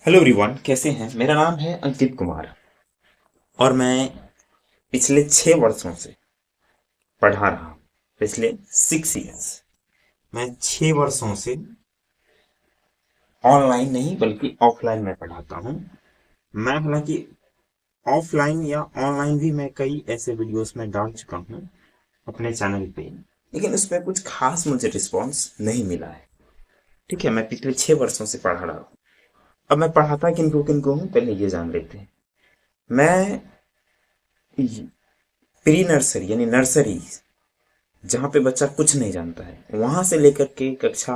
Hello everyone, कैसे हैं। मेरा नाम है अंकित कुमार और मैं पिछले 6 वर्षों से पढ़ा रहा हूँ। पिछले 6 इयर्स मैं 6 वर्षों से ऑनलाइन नहीं बल्कि ऑफलाइन में पढ़ाता हूँ। मैं हालांकि ऑफलाइन या ऑनलाइन भी मैं कई ऐसे वीडियोस में डाल चुका हूँ अपने चैनल पे, लेकिन उसमें कुछ खास मुझे रिस्पॉन्स नहीं मिला है। ठीक है, मैं पिछले 6 वर्षों से पढ़ा रहा हूँ। अब मैं पढ़ाता किनको किनको हूँ पहले ये जान लेते हैं। मैं प्री नर्सरी यानी नर्सरी, जहाँ पे बच्चा कुछ नहीं जानता है, वहां से लेकर के कक्षा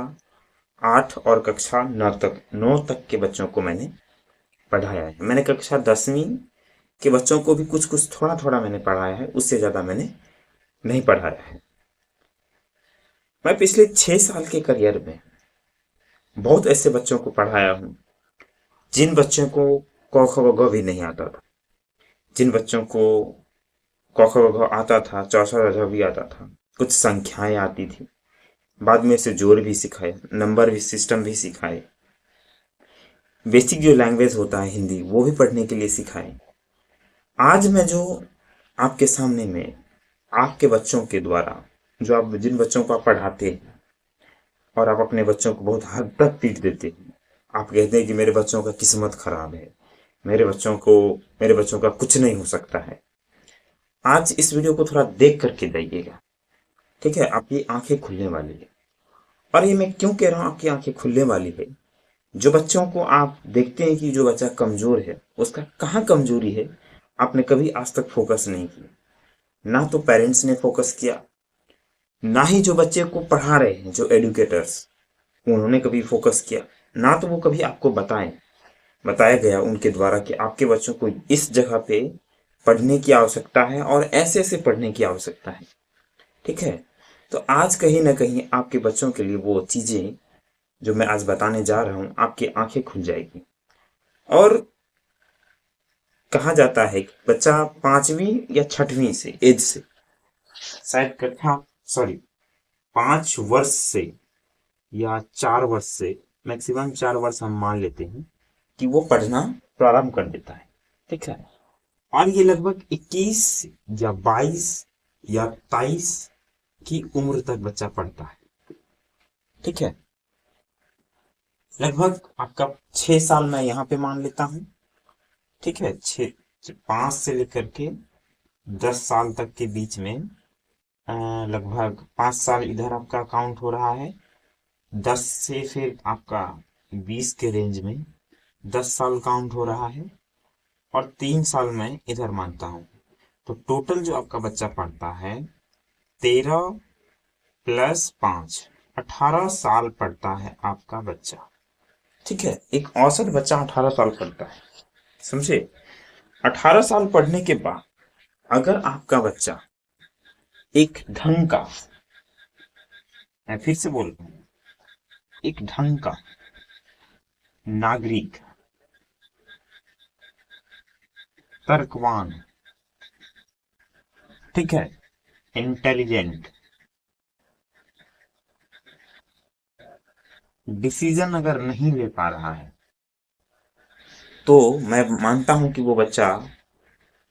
8 और कक्षा 9 तक के बच्चों को मैंने पढ़ाया है। मैंने कक्षा 10वीं के बच्चों को भी कुछ कुछ थोड़ा थोड़ा मैंने पढ़ाया है, उससे ज़्यादा मैंने नहीं पढ़ाया है। मैं पिछले 6 साल के करियर में बहुत ऐसे बच्चों को पढ़ाया हूँ जिन बच्चों को क ख ग घ भी नहीं आता था, जिन बच्चों को क ख ग घ आता था, च छ ज झ भी आता था, कुछ संख्याएं आती थी। बाद में इसे जोड़ भी सिखाए, नंबर भी सिस्टम भी सिखाए, बेसिक जो लैंग्वेज होता है हिंदी वो भी पढ़ने के लिए सिखाए। आज मैं जो आपके सामने में आपके बच्चों के द्वारा, जो आप जिन बच्चों को आप पढ़ाते हैं और आप अपने बच्चों को बहुत हद तक पीट देते हैं, आप कहते हैं कि मेरे बच्चों का किस्मत खराब है, मेरे बच्चों को मेरे बच्चों का कुछ नहीं हो सकता है। आज इस वीडियो को थोड़ा देख करके जाइएगा। ठीक है, आपकी आंखें खुलने वाली है। और ये मैं क्यों कह रहा हूँ आपकी आंखें खुलने वाली है। जो बच्चों को आप देखते हैं कि जो बच्चा कमजोर है, उसका कहाँ कमजोरी है, आपने कभी आज तक फोकस नहीं किया। ना तो पेरेंट्स ने फोकस किया, ना ही जो बच्चे को पढ़ा रहे हैं जो एडुकेटर्स, उन्होंने कभी फोकस किया, ना तो वो कभी आपको बताया गया उनके द्वारा कि आपके बच्चों को इस जगह पे पढ़ने की आवश्यकता है और ऐसे ऐसे पढ़ने की आवश्यकता है। ठीक है, तो आज कहीं ना कहीं आपके बच्चों के लिए वो चीजें जो मैं आज बताने जा रहा हूं, आपकी आंखें खुल जाएगी। और कहा जाता है कि बच्चा 5वीं या 6वीं से एज से, शायद कक्षा, सॉरी, 5 वर्ष से या 4 वर्ष से, मैक्सिमम 4 वर्ष हम मान लेते हैं कि वो पढ़ना प्रारंभ कर देता है। ठीक है, और ये लगभग 21 या 22 या 23 की उम्र तक बच्चा पढ़ता है। ठीक है, लगभग आपका 6 साल मैं यहाँ पे मान लेता हूँ। ठीक है, 5 से लेकर के 10 साल तक के बीच में, लगभग 5 साल इधर आपका काउंट हो रहा है। 10 से फिर आपका 20 के रेंज में 10 साल काउंट हो रहा है। और 3 साल मैं इधर मानता हूँ। तो टोटल जो आपका बच्चा पढ़ता है, 13 + 5, 18 साल पढ़ता है आपका बच्चा। ठीक है, एक औसत बच्चा 18 साल पढ़ता है, समझे। 18 साल पढ़ने के बाद अगर आपका बच्चा एक ढंग का, मैं फिर से बोल रहा हूँ, एक ढंग का नागरिक, तर्कवान, ठीक है, इंटेलिजेंट डिसीजन अगर नहीं ले पा रहा है, तो मैं मानता हूं कि वो बच्चा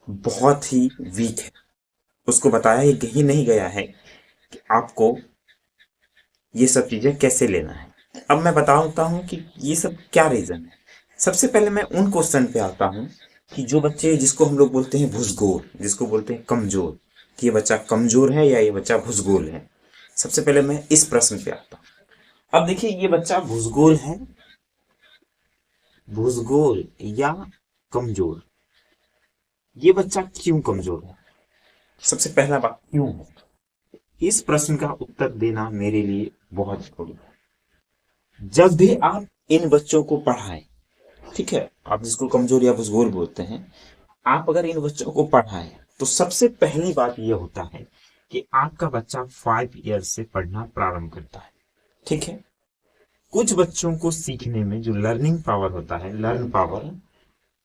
बहुत ही वीक है। उसको बताया ही नहीं गया है कि आपको ये सब चीजें कैसे लेना है। अब मैं बताता हूँ कि ये सब क्या रीजन है। सबसे पहले मैं उन क्वेश्चन पे आता हूँ कि जो बच्चे, जिसको हम लोग बोलते हैं भुसगोल, जिसको बोलते हैं कमजोर, कि ये बच्चा कमजोर है या ये बच्चा भुसगोल है। सबसे पहले मैं इस प्रश्न पे आता हूँ। अब देखिए, ये बच्चा भुसगोल है, भुसगोल या कमजोर, ये बच्चा क्यों कमजोर है। सबसे पहला बात, क्यों है, इस प्रश्न का उत्तर देना मेरे लिए बहुत जरूरी है। जब भी आप इन बच्चों को पढ़ाएं, ठीक है, आप जिसको कमजोर या भुसगोल बोलते हैं, आप अगर इन बच्चों को पढ़ाएं तो सबसे पहली बात यह होता है कि आपका बच्चा 5 ईयर से पढ़ना प्रारंभ करता है। ठीक है, कुछ बच्चों को सीखने में जो लर्निंग पावर होता है, लर्न पावर,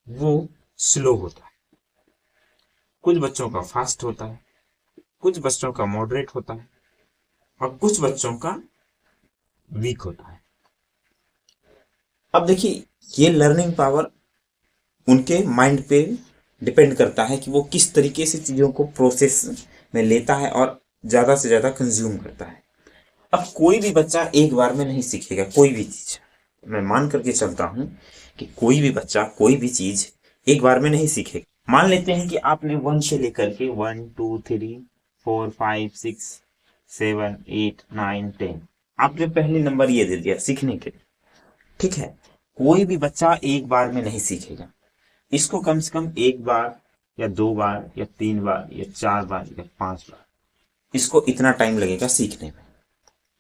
वो स्लो होता है। कुछ बच्चों का फास्ट होता है, कुछ बच्चों का मॉडरेट होता है, और कुछ बच्चों का वीक होता है। अब देखिए, ये लर्निंग पावर उनके माइंड पे डिपेंड करता है कि वो किस तरीके से चीज़ों को प्रोसेस में लेता है और ज़्यादा से ज़्यादा कंज्यूम करता है। अब कोई भी बच्चा एक बार में नहीं सीखेगा कोई भी चीज़। मैं मान करके चलता हूँ कि कोई भी बच्चा कोई भी चीज़ एक बार में नहीं सीखेगा। मान लेते हैं कि आपने 1 से लेकर के 1 2 3 4 5 6 7 8 9 10 आपने पहले नंबर ये दे दिया सीखने के लिए। ठीक है, कोई भी बच्चा एक बार में नहीं सीखेगा। इसको कम से कम एक बार या 2 बार या 3 बार या 4 बार या 5 बार, इसको इतना टाइम लगेगा सीखने में।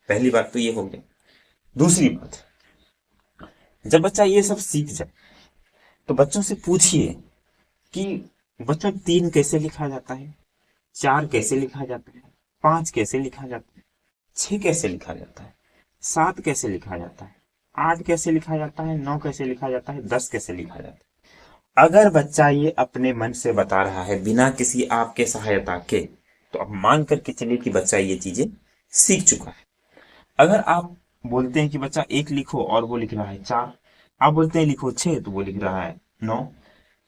पहली बात तो ये हो गई। दूसरी बात, जब बच्चा ये सब सीख जाए तो बच्चों से पूछिए कि बच्चों 3 कैसे लिखा जाता है, 4 कैसे लिखा जाता है, 5 कैसे लिखा जाता है, 6 कैसे लिखा जाता है, 7 कैसे लिखा जाता है, 8 कैसे लिखा जाता है, 9 कैसे लिखा जाता है, 10 कैसे लिखा जाता है। अगर बच्चा ये अपने मन से बता रहा है बिना किसी आपके सहायता के, तो अब मान करके चलिए कि बच्चा ये चीजें सीख चुका है। अगर आप बोलते हैं कि बच्चा 1 लिखो और वो लिख रहा है 4, आप बोलते हैं लिखो 6 तो वो लिख रहा है 9,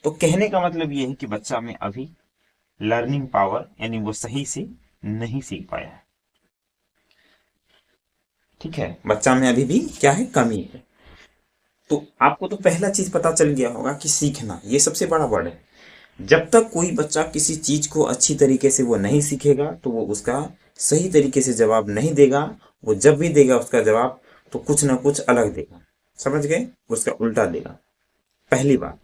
तो कहने का मतलब ये है कि बच्चा में अभी लर्निंग पावर यानी वो सही से नहीं सीख पाया है। ठीक है, बच्चा में अभी भी क्या है, कमी है। तो आपको तो पहला चीज पता चल गया होगा कि सीखना ये सबसे बड़ा वर्ड है। जब तक कोई बच्चा किसी चीज को अच्छी तरीके से वो नहीं सीखेगा तो वो उसका सही तरीके से जवाब नहीं देगा। वो जब भी देगा उसका जवाब तो कुछ ना कुछ अलग देगा, समझ गए, उसका उल्टा देगा। पहली बात।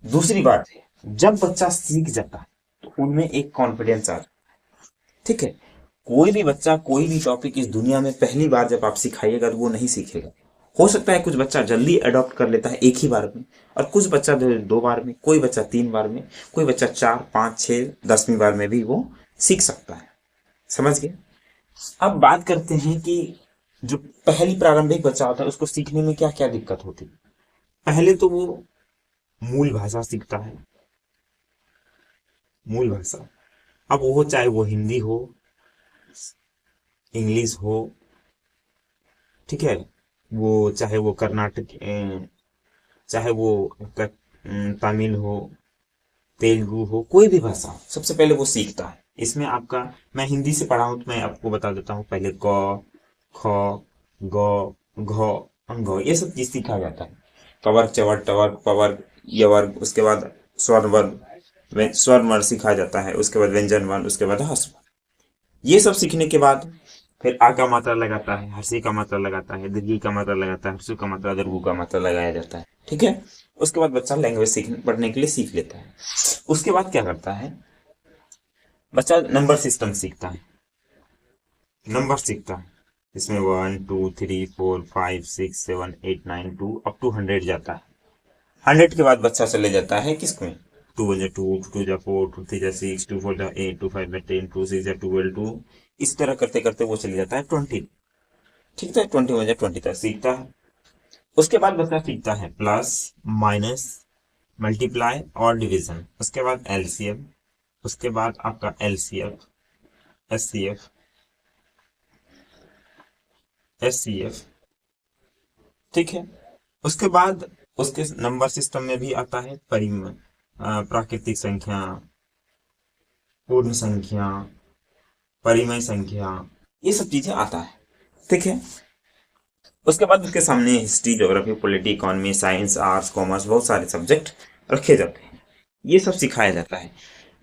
दूसरी बात है, जब बच्चा सीख जाता है तो उनमें एक कॉन्फिडेंस आ जाता है। ठीक है, कोई भी बच्चा कोई भी टॉपिक इस दुनिया में पहली बार जब आप सिखाइएगा तो वो नहीं सीखेगा। हो सकता है कुछ बच्चा जल्दी अडॉप्ट कर लेता है एक ही बार में, और कुछ बच्चा 2 बार में, कोई बच्चा 3 बार में, कोई बच्चा 4 5 6 10वीं बार में भी वो सीख सकता है। समझ गए। अब बात करते हैं कि जो पहली प्रारंभिक बच्चा होता है उसको सीखने में क्या क्या दिक्कत होती है। पहले तो वो मूल भाषा सीखता है, मूल भाषा। अब वो चाहे वो हिंदी हो, इंग्लिश हो, ठीक है, वो चाहे वो कर्नाटक चाहे वो तमिल हो, तेलुगु हो, कोई भी भाषा हो, सबसे पहले वो सीखता है। इसमें आपका, मैं हिंदी से पढ़ा हूं तो मैं आपको बता देता हूँ। पहले क ख ग घ अंग ये सब चीज सीखा जाता है। कवर चवर टवर पवर यवर, उसके बाद स्वर वर्ग, स्वर वर्ग सिखाया जाता है, उसके बाद व्यंजन वर्ण, उसके बाद हस्व। ये सब सीखने के बाद फिर आ का मात्रा लगाता है, हर्षी का मात्रा लगाता है, दीर्घी का मात्रा लगाता है, हर्षु का मात्रा, दीर्घु का मात्रा लगाया जाता है। ठीक है, उसके बाद बच्चा लैंग्वेज सीखने पढ़ने के लिए सीख लेता है। उसके बाद क्या करता है, बच्चा नंबर सिस्टम सीखता है, नंबर सीखता है। इसमें 1 2 3 4 5 6 7 8 9 2 अप टू 100 जाता है। 100 के बाद बच्चा चले जाता है किसमें, 2 1 2 2 जा 4 2 3 जा 6 2 4 जा 8 2 5 जा 10 2 6 जा 12 2, इस तरह करते करते वो चले जाता है 20। ठीक है, 21 जा 20 तक सीखता है। उसके बाद बच्चा सीखता है प्लस माइनस मल्टीप्लाई और डिवीजन। उसके बाद एलसीएम, उसके बाद आपका एलसीएफ, एससीएफ, एससीएफ। ठीक है, उसके बाद उसके नंबर सिस्टम में भी आता है परिमेय, प्राकृतिक संख्या, पूर्ण संख्या, परिमेय संख्या, ये सब चीजें आता है। ठीक है, उसके बाद उसके सामने history, geography, polity, economy, science, arts, commerce, बहुत सारे सब्जेक्ट रखे जाते हैं। ये सब सिखाया जाता है।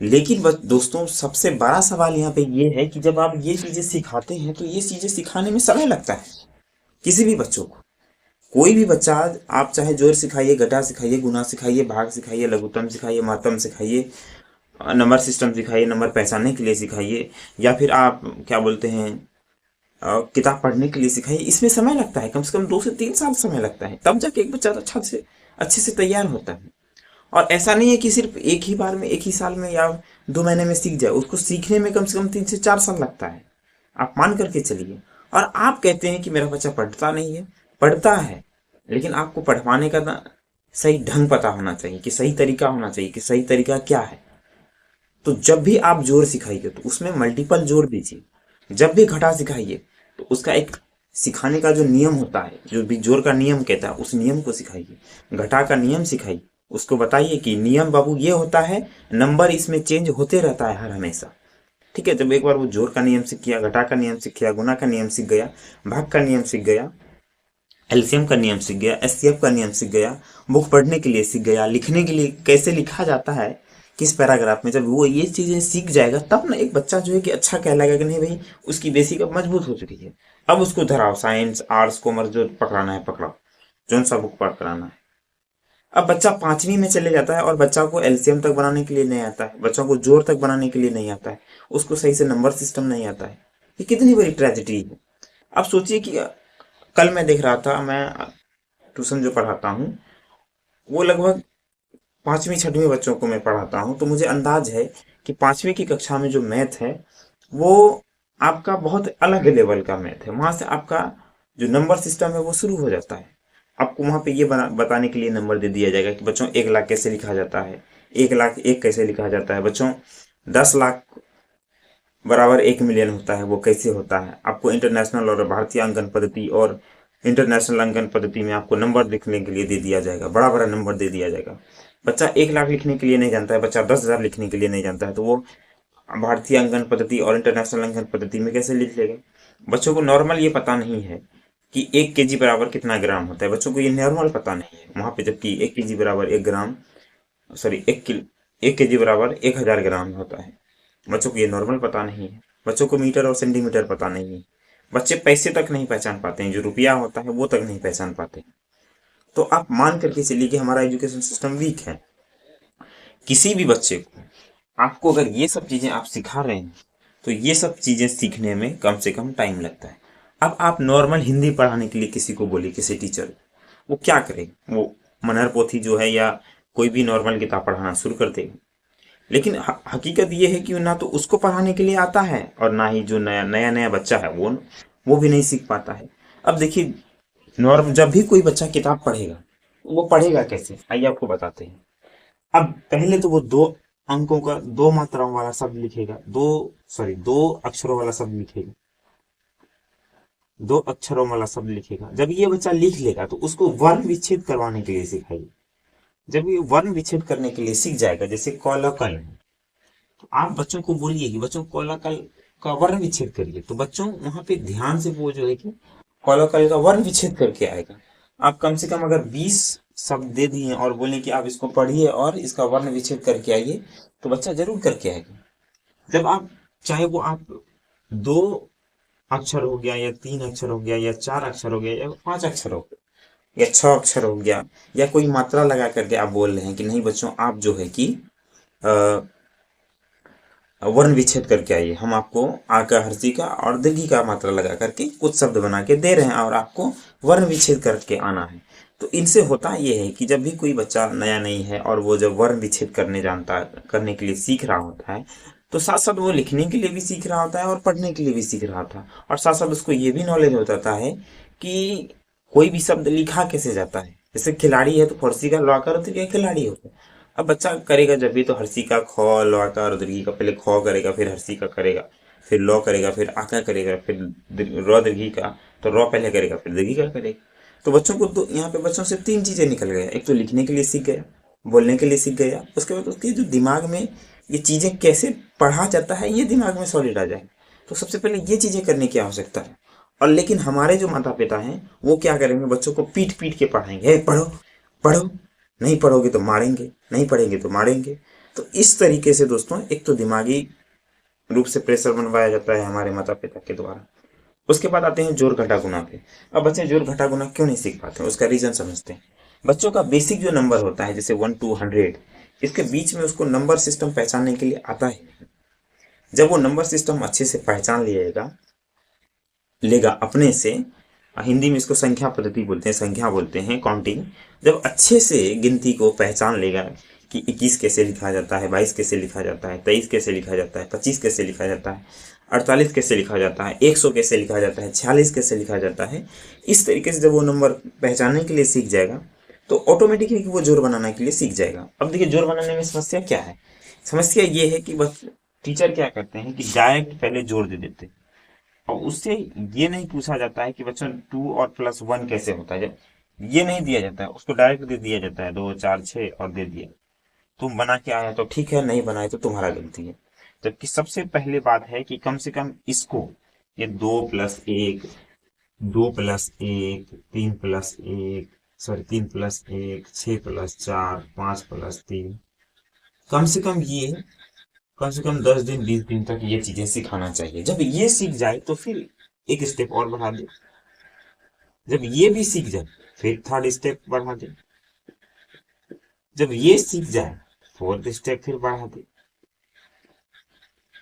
लेकिन बस दोस्तों, सबसे बड़ा सवाल यहाँ पे ये है कि जब आप ये चीजें सिखाते हैं तो ये चीजें सिखाने में समय लगता है किसी भी बच्चों को। कोई भी बच्चा, आप चाहे जोड़ सिखाइए, घटा सिखाइए, गुना सिखाइए, भाग सिखाइए, लघुत्तम सिखाइए, महत्तम सिखाइए, नंबर सिस्टम सिखाइए, नंबर पहचानने के लिए सिखाइए, या फिर आप क्या बोलते हैं किताब पढ़ने के लिए सिखाइए, इसमें समय लगता है। कम से कम 2 से 3 साल समय लगता है, तब जाके एक बच्चा अच्छे से तैयार होता है। और ऐसा नहीं है कि सिर्फ एक ही बार में, एक ही साल में या 2 महीने में सीख जाए। उसको सीखने में कम से कम 3 से 4 साल लगता है, आप मान करके चलिए। और आप कहते हैं कि मेरा बच्चा पढ़ता नहीं है, पढ़ता है, लेकिन आपको पढ़वाने का ना सही ढंग पता होना चाहिए, कि सही तरीका होना चाहिए, कि सही तरीका क्या है। तो जब भी आप जोड़ सिखाइए तो उसमें मल्टीपल जोड़ दीजिए। जब भी घटा सिखाइए तो उसका एक सिखाने का जो नियम होता है, जो भी जोड़ का नियम कहता है, उस नियम को सिखाइए। घटा का नियम सिखाइए, उसको बताइए कि नियम बाबू ये होता है, नंबर इसमें चेंज होते रहता है हर हमेशा। ठीक है, जब एक बार वो जोड़ का नियम सीख गया, घटा का नियम सीख गया, गुना का नियम सीख गया, भाग का नियम सीख गया, एलसीएम का नियम सीख गया, एचसीएफ का नियम सीख गया, बुक पढ़ने के लिए सीख गया, लिखने के लिए कैसे लिखा जाता है किस पैराग्राफ में, जब वो ये चीजें सीख जाएगा तब ना एक बच्चा जो है कि अच्छा कहलाएगा कि नहीं भाई उसकी बेसिक अब मजबूत हो चुकी है। अब उसको धराओ, साइंस आर्ट्स कॉमर्स जो पकड़ाना है पकड़ाओ, जो सा बुक पढ़ कराना है। अब बच्चा 5वीं में चले जाता है और बच्चा को एलसीएम तक बनाने के लिए नहीं आता है, बच्चों को जोड़ तक बनाने के लिए नहीं आता है, उसको सही से नंबर सिस्टम नहीं आता है। ये कितनी बड़ी ट्रेजेडी है। अब सोचिए कि कल मैं देख रहा था, मैं ट्यूशन जो पढ़ाता हूँ वो लगभग 5वीं 6वीं बच्चों को मैं पढ़ाता हूँ, तो मुझे अंदाज है कि 5वीं की कक्षा में जो मैथ है वो आपका बहुत अलग लेवल का मैथ है। वहां से आपका जो नंबर सिस्टम है वो शुरू हो जाता है। आपको वहां पे ये बताने के लिए नंबर दे दिया जाएगा कि बच्चों 1 लाख कैसे लिखा जाता है, 1 लाख 1 कैसे लिखा जाता है, बच्चों 10 लाख बराबर 1 मिलियन होता है वो कैसे होता है। आपको इंटरनेशनल और भारतीय अंकन पद्धति और इंटरनेशनल अंकन पद्धति में आपको नंबर लिखने के लिए दे दिया जाएगा, बड़ा बड़ा नंबर दे दिया जाएगा। बच्चा 1 लाख लिखने के लिए नहीं जानता है, बच्चा 10,000 लिखने के लिए नहीं जानता है, तो वो भारतीय अंकन पद्धति और इंटरनेशनल अंकन पद्धति में कैसे लिख लेगा। बच्चों को नॉर्मल ये पता नहीं है कि 1 kg बराबर कितना ग्राम होता है, बच्चों को ये नॉर्मल पता नहीं है वहां पे, जबकि 1 kg बराबर 1 ग्राम, सॉरी 1 kg बराबर 1,000 ग्राम होता है। बच्चों को ये नॉर्मल पता नहीं है, बच्चों को मीटर और सेंटीमीटर पता नहीं है, बच्चे पैसे तक नहीं पहचान पाते हैं, जो रुपया होता है वो तक नहीं पहचान पाते हैं। तो आप मान करके चलिए कि हमारा एजुकेशन सिस्टम वीक है। किसी भी बच्चे को आपको अगर ये सब चीजें आप सिखा रहे हैं तो ये सब चीजें सीखने में कम से कम टाइम लगता है। अब आप नॉर्मल हिंदी पढ़ाने के लिए किसी को बोलिए, किसी टीचर, वो क्या करे, वो मनहर पोथी जो है या कोई भी नॉर्मल किताब पढ़ाना शुरू कर देगा। लेकिन हकीकत ये है कि ना तो उसको पढ़ाने के लिए आता है और ना ही जो नया नया नया बच्चा है वो भी नहीं सीख पाता है। अब देखिए, नॉर्म जब भी कोई बच्चा किताब पढ़ेगा वो पढ़ेगा कैसे, आइए आपको बताते हैं। अब पहले तो वो 2 अंकों का 2 मात्राओं वाला शब्द लिखेगा, 2 अक्षरों वाला शब्द लिखेगा, 2 अक्षरों वाला शब्द लिखेगा। जब ये बच्चा लिख लेगा तो उसको वर्ण विच्छेद करवाने के लिए सिखाइए। जब ये वर्ण विच्छेद करने के लिए सीख जाएगा, जैसे कौलाकल, तो आप बच्चों को बोलिए कि बच्चों कौलाकल का वर्ण विच्छेद करिए, तो बच्चों वहां पे ध्यान से वो जो है कि कौलाकल का वर्ण विच्छेद करके आएगा। आप कम से कम अगर 20 शब्द दे दिए और बोले कि आप इसको पढ़िए और इसका वर्ण विच्छेद करके आइए, तो बच्चा जरूर करके आएगा। जब आप चाहे वो आप 2 अक्षर हो गया या 3 अक्षर हो गया या 4 अक्षर हो गया या 5 अक्षर हो गया या 6 अक्षर हो गया या कोई मात्रा लगा करके आप बोल रहे हैं कि नहीं बच्चों आप जो है कि वर्ण विच्छेद करके आइए, हम आपको आका हर्षी का और दीर्घी का मात्रा लगा करके कुछ शब्द बना के दे रहे हैं और आपको वर्ण विच्छेद करके आना है। तो इनसे होता यह है कि जब भी कोई बच्चा नया नहीं है और वो जब वर्ण विच्छेद करने के लिए सीख रहा होता है, तो साथ साथ वो लिखने के लिए भी सीख रहा होता है और पढ़ने के लिए भी सीख रहा होता है, और साथ साथ उसको ये भी नॉलेज हो जाता है कि कोई भी शब्द लिखा कैसे जाता है। जैसे खिलाड़ी है तो फर्सी का लॉकर होता है, खिलाड़ी होता है। अब बच्चा करेगा जब भी तो हर्षी का ख लौका और दीर्घी का, पहले ख करेगा फिर हर्षी का करेगा, फिर लौ करेगा फिर आका करेगा, फिर र दीर्घी का, तो र पहले करेगा फिर दीर्घी का करेगा। तो बच्चों को तो यहाँ पे बच्चों से 3 चीजें निकल गया, एक तो लिखने के लिए सीख गया, बोलने के लिए सीख गया, उसके बाद उसके जो दिमाग में ये चीजें कैसे पढ़ा जाता है ये दिमाग में सॉलिड आ जाए। तो सबसे पहले ये चीजें करने की आवश्यकता है। और लेकिन हमारे जो माता पिता हैं वो क्या करेंगे, बच्चों को पीट पीट के पढ़ाएंगे, पढ़ो पढ़ो, नहीं पढ़ोगे तो मारेंगे, नहीं पढ़ेंगे तो मारेंगे। तो इस तरीके से दोस्तों एक तो दिमागी रूप से प्रेशर बनवाया जाता है हमारे माता पिता के द्वारा। उसके बाद आते हैं जोड़ घटा गुना पे। अब बच्चे जोड़ घटा गुना क्यों नहीं सीख पाते, उसका रीजन समझते हैं। बच्चों का बेसिक जो नंबर होता है जैसे 1 to 100, इसके बीच में उसको नंबर सिस्टम पहचानने के लिए आता है। जब वो नंबर सिस्टम अच्छे से पहचान लेगा अपने से, हिंदी में इसको संख्या पद्धति बोलते हैं, संख्या बोलते हैं, काउंटिंग। जब अच्छे से गिनती को पहचान लेगा कि 21 कैसे लिखा जाता है, 22 कैसे लिखा जाता है, 23 कैसे लिखा जाता है, 25 कैसे लिखा जाता है, 48 कैसे लिखा जाता है, 100 कैसे लिखा जाता है, 46 कैसे लिखा जाता है, इस तरीके से जब वो नंबर पहचानने के लिए सीख जाएगा तो ऑटोमेटिकली वो जोड़ बनाने के लिए सीख जाएगा। अब देखिए जोड़ बनाने में समस्या क्या है, समस्या ये है कि बस टीचर क्या करते हैं कि डायरेक्ट पहले जोड़ दे देते हैं। और उससे ये नहीं पूछा जाता है कि बच्चों 2 और +1 कैसे होता है, जब ये नहीं दिया जाता है, उसको डायरेक्ट दे दिया जाता है 2 4 6 और दे दिया, तुम बना के आया तो ठीक है, नहीं बनाए तो तुम्हारा गलती है। जबकि सबसे पहले बात है कि कम से कम इसको, ये 2+1, 2+1, 3+1, सॉरी 3+1, 6+4, 5+3, कम से कम ये, कम से कम 10 दिन 20 दिन तक ये चीजें सिखाना चाहिए। जब ये सीख जाए तो फिर एक स्टेप और बढ़ा दे, जब ये भी सीख जाए फिर थर्ड स्टेप बढ़ा दे, जब ये सीख जाए फोर्थ स्टेप फिर बढ़ा दे,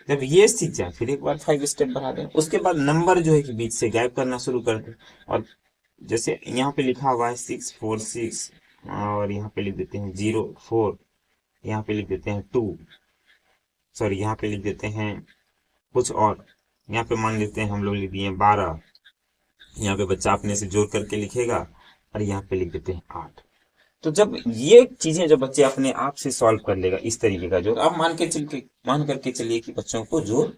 जब ये सीख जाए फिर एक बार 5 स्टेप बढ़ा दे। उसके बाद नंबर जो है कि बीच से गायब करना शुरू कर दे। और जैसे यहाँ पे लिखा हुआ है 6 4 6, और यहाँ पे लिख देते हैं 0 4, यहाँ पे लिख देते हैं 2, सॉरी यहाँ पे लिख देते हैं कुछ और, यहाँ पे मान लेते हैं हम लोग लिख दिए 12, यहाँ पे बच्चा अपने से जोड़ करके लिखेगा, और यहाँ पे लिख देते हैं 8। तो जब ये चीजें जब बच्चे अपने आप से सॉल्व कर लेगा इस तरीके का जोड़, आप मान करके चलिए कि बच्चों को जोड़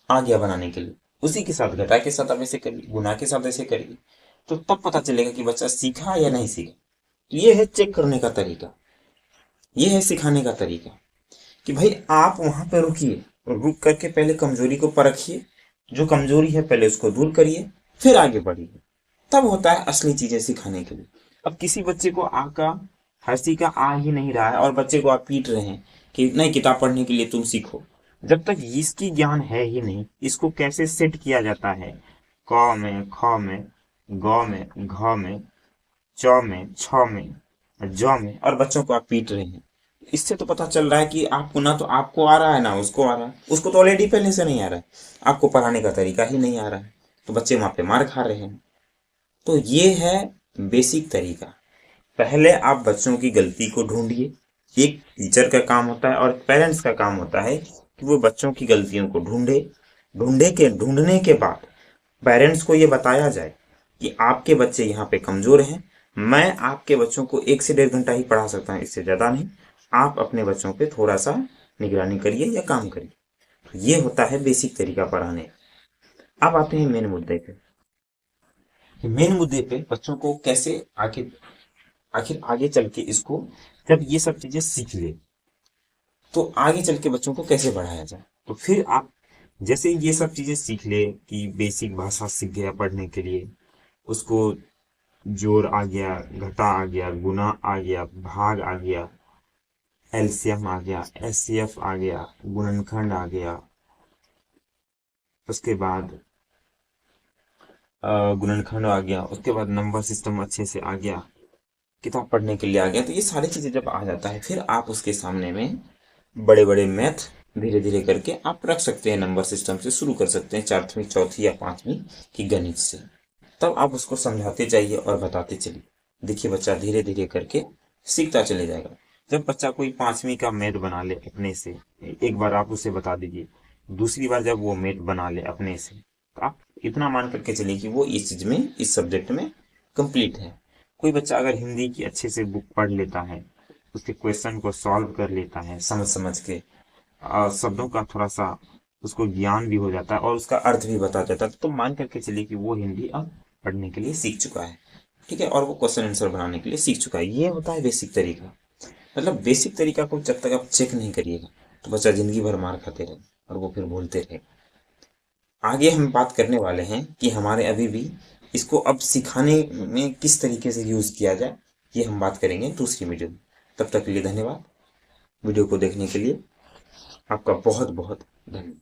आ गया बनाने के लिए, उसी के साथ घटा के साथ आप ऐसे करिए, गुना के साथ ऐसे करिए, तो तब पता चलेगा कि बच्चा सीखा या नहीं सीखा। तो ये है चेक करने का तरीका, ये है सिखाने का तरीका, कि भाई आप वहां पर रुकिए और रुक करके पहले कमजोरी को परखिए, जो कमजोरी है पहले उसको दूर करिए, फिर आगे बढ़िए, तब होता है असली चीजें सिखाने के लिए। अब किसी बच्चे को आका हंसी का आ ही नहीं रहा है और बच्चे को आप पीट रहे हैं कि नहीं किताब पढ़ने के लिए तुम सीखो, जब तक इसकी ज्ञान है ही नहीं, इसको कैसे सेट किया जाता है, क में, ख में, ग में, घ में, च में, छ में, ज में, और बच्चों को आप पीट रहे हैं। इससे तो पता चल रहा है कि आपको ना तो आपको आ रहा है ना उसको आ रहा है, उसको तो ऑलरेडी पहले से नहीं आ रहा है, आपको पढ़ाने का तरीका ही नहीं आ रहा है, तो बच्चे वहां पे मार खा रहे हैं। तो ये है बेसिक तरीका। पहले आप बच्चों की गलती को ढूंढिए, एक टीचर का काम होता है और पेरेंट्स का काम होता है कि वो बच्चों की गलतियों को ढूंढने के बाद पेरेंट्स को ये बताया जाए कि आपके बच्चे यहाँ पे कमजोर हैं, मैं आपके बच्चों को 1 से 1.5 घंटा ही पढ़ा सकता हूँ, इससे ज्यादा नहीं, आप अपने बच्चों पे थोड़ा सा निगरानी करिए या काम करिए। तो ये होता है बेसिक तरीका पढ़ाने। अब आते हैं मेन मुद्दे पे, मेन मुद्दे पे बच्चों को कैसे आखिर आगे चल के इसको, जब ये सब चीजें सीख ले तो आगे चल के बच्चों को कैसे बढ़ाया जाए। तो फिर आप जैसे ये सब चीजें सीख ले कि बेसिक भाषा सीख गया पढ़ने के लिए, उसको जोड़ आ गया, घटा आ गया, गुना आ गया, भाग आ गया, एलसीएम आ गया, एचसीएफ आ गया, गुणनखंड आ गया, उसके बाद गुणनखंड आ गया, उसके बाद नंबर सिस्टम अच्छे से आ गया, किताब पढ़ने के लिए आ गया, तो ये सारी चीजें जब आ जाता है फिर आप उसके सामने में बड़े बड़े मैथ धीरे धीरे करके आप रख सकते हैं, नंबर सिस्टम से शुरू कर सकते हैं, चौथी चौथी या 5वीं की गणित से। तब आप उसको समझाते जाइए और बताते चलिए, देखिए बच्चा धीरे धीरे करके सीखता चले जाएगा। जब बच्चा कोई 5वीं का मैथ बना ले अपने से, एक बार आप उसे बता दीजिए, दूसरी बार जब वो मैथ बना ले अपने से, तो आप इतना मान करके चलिए कि वो इस चीज में, इस सब्जेक्ट में कंप्लीट है। कोई बच्चा अगर हिंदी की अच्छे से बुक पढ़ लेता है, उसके क्वेश्चन को सॉल्व कर लेता है समझ समझ के, शब्दों का थोड़ा सा उसको ज्ञान भी हो जाता है और उसका अर्थ भी बता देता है, तो मान करके चलिए कि वो हिंदी अब पढ़ने के लिए सीख चुका है, ठीक है, और वो क्वेश्चन आंसर बनाने के लिए सीख चुका है। ये होता है बेसिक तरीका। मतलब बेसिक तरीका को जब तक आप चेक नहीं करिएगा तो बच्चा जिंदगी भर मार खाते रहे और वो फिर भूलते रहे। आगे हम बात करने वाले हैं कि हमारे अभी भी इसको अब सिखाने में किस तरीके से यूज किया जाए, ये हम बात करेंगे दूसरी वीडियो में। तब तक के लिए धन्यवाद। वीडियो को देखने के लिए आपका बहुत बहुत धन्यवाद।